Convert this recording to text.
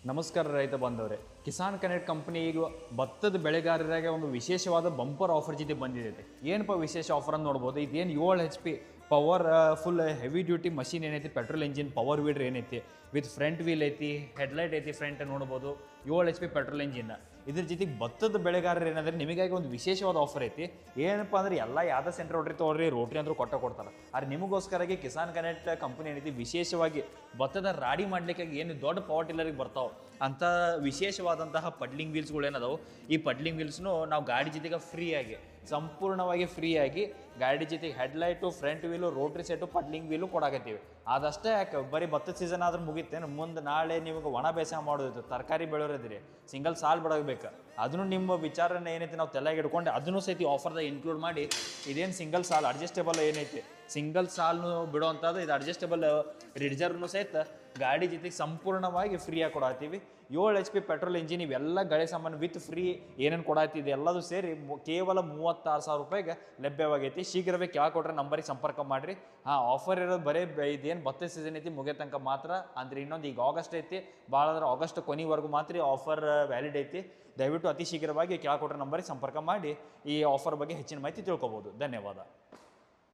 ನಮಸ್ಕಾರ ರೈತ ಬಂದವರೇ. ಕಿಸಾನ್ ಕನೆಕ್ಟ್ ಕಂಪನಿ ಈಗ ಭತ್ತದ ಬೆಳೆಗಾರರಿಗೆ ಒಂದು ವಿಶೇಷವಾದ ಬಂಪರ್ ಆಫರ್ ಜೊತೆ ಬಂದಿದೆ. ಏನಪ್ಪ ವಿಶೇಷ ಆಫರ್ ಅಂತ ನೋಡ್ಬೋದು. ಇದೇನು 7 HP power full heavy duty machine ಏನೈತಿ, ಪೆಟ್ರೋಲ್ ಇಂಜಿನ್ ಪವರ್ ವೀಡರ್ ಏನೈತಿ, ವಿತ್ ಫ್ರಂಟ್ ವೀಲ್ ಐತಿ, ಹೆಡ್ಲೈಟ್ ಐತಿ, ಫ್ರಂಟ್ ನೋಡ್ಬೋದು. 7 HP ಪೆಟ್ರೋಲ್ ಇಂಜಿನ್. ಇದ್ರ ಜೊತೆಗೆ ಭತ್ತದ ಬೆಳೆಗಾರರು ಏನಾದ್ರೆ ನಿಮಗಾಗಿ ಒಂದು ವಿಶೇಷವಾದ ಆಫರ್ ಐತಿ. ಏನಪ್ಪ ಅಂದ್ರೆ ಎಲ್ಲ ಯಾವ್ದು ಸೆಂಟ್ರ್ ರೋಟ್ರಿ ತೊಗೊಳ್ರಿ, ರೋಟ್ರಿ ಅಂದ್ರೂ ಕೊಡ್ತಾರೆ. ಆದ್ರೆ ನಿಮಗೋಸ್ಕರವಾಗಿ ಕಿಸಾನ್ ಕನೆಕ್ಟ್ ಕಂಪನಿ ಏನೈತಿ ವಿಶೇಷವಾಗಿ ಭತ್ತದ ರಾಡಿ ಮಾಡ್ಲಿಕ್ಕೆ ಏನು ದೊಡ್ಡ ಪವರ್ ಟಿಲ್ಲರಿಗೆ ಬರ್ತಾವೆ ಅಂತ ವಿಶೇಷವಾದಂತಹ ಪಡ್ಲಿಂಗ್ ವೀಲ್ಸ್ಗಳು ಏನದಾವು. ಈ ಪಡ್ಲಿಂಗ್ ವೀಲ್ಸ್ನು ನಾವು ಗಾಡಿ ಜೊತೆಗೆ ಫ್ರೀಯಾಗಿ, ಸಂಪೂರ್ಣವಾಗಿ ಫ್ರೀಯಾಗಿ ಗಾಡಿ ಜೊತೆಗೆ headlight, front wheel, rotary set, puddling wheel ಕೊಡಾಕತ್ತೀವಿ. ಅದಷ್ಟೇ ಯಾಕೆ ಬರೀ ಭತ್ತದ ಸೀಸನ್ ಆದ್ರೆ ಮುಗಿತೇನು, ಮುಂದೆ ನಾಳೆ ನಿಮಗೆ ಒಣ ಬೇಸಾಯ ಮಾಡೋದಿತ್ತು, ತರಕಾರಿ ಬೆಳೆಯೋರಿದ್ರಿ, ಸಿಂಗಲ್ ಸಾಲ್ ಬಿಡಬೇಕು, ಅದನ್ನು ನಿಮ್ಮ ವಿಚಾರನ ಏನೈತಿ ನಾವು ತಲೆಗೆ ಇಟ್ಕೊಂಡು ಅದನ್ನು ಸಹಿತ ಆಫರ್ದಾಗ ಇನ್ಕ್ಲೂಡ್ ಮಾಡಿ. ಇದೇನು ಸಿಂಗಲ್ ಸಾಲ್ ಅಡ್ಜಸ್ಟೇಬಲ್ ಏನೈತಿ, ಸಿಂಗಲ್ ಸಾಲ್ನು ಬಿಡೋವಂಥದ್ದು, ಇದು ಅಡ್ಜಸ್ಟೇಬಲ್ ರಿಜರ್ವ್ನು ಸಹಿತ ಗಾಡಿ ಜೊತೆಗೆ ಸಂಪೂರ್ಣವಾಗಿ ಫ್ರೀಯಾಗಿ ಕೊಡತ್ತೀವಿ. 7 HP ಪೆಟ್ರೋಲ್ ಇಂಜಿನ್ ಇವೆಲ್ಲ ಗಳೆ ಸಾಮಾನು ವಿತ್ ಫ್ರೀ ಏನೇನು ಕೊಡತ್ತಿದೆ ಎಲ್ಲದು ಸೇರಿ ಕೇವಲ 36,000 ರೂಪಾಯಿಗೆ ಲಭ್ಯವಾಗೈತಿ. ಶೀಘ್ರವೇ ಕೆಳಗೆ ಕೊಟ್ಟರೆ ನಂಬರಿಗೆ ಸಂಪರ್ಕ ಮಾಡಿರಿ. ಆಫರ್ ಇರೋದು ಬರೀ ಇದೇನು ಭತ್ತ ಸೀಸನ್ ಐತಿ ಮುಗಿಯೋ ತನಕ ಮಾತ್ರ. ಅಂದ್ರೆ ಇನ್ನೊಂದು ಈಗ ಆಗಸ್ಟ್ ಐತಿ, ಭಾಳ ಅಂದ್ರೆ ಆಗಸ್ಟ್ ಕೊನೆವರೆಗೂ ಮಾತ್ರ ಆಫರ್ ವ್ಯಾಲಿಡ್ ಐತಿ. ದಯವಿಟ್ಟು ಅತಿ ಶೀಘ್ರವಾಗಿ ಕೆಳಗೆ ಕೊಟ್ಟರೆ ನಂಬರಿಗೆ ಸಂಪರ್ಕ ಮಾಡಿ ಈ ಆಫರ್ ಬಗ್ಗೆ ಹೆಚ್ಚಿನ ಮಾಹಿತಿ ತಿಳ್ಕೊಬೋದು. ಧನ್ಯವಾದ.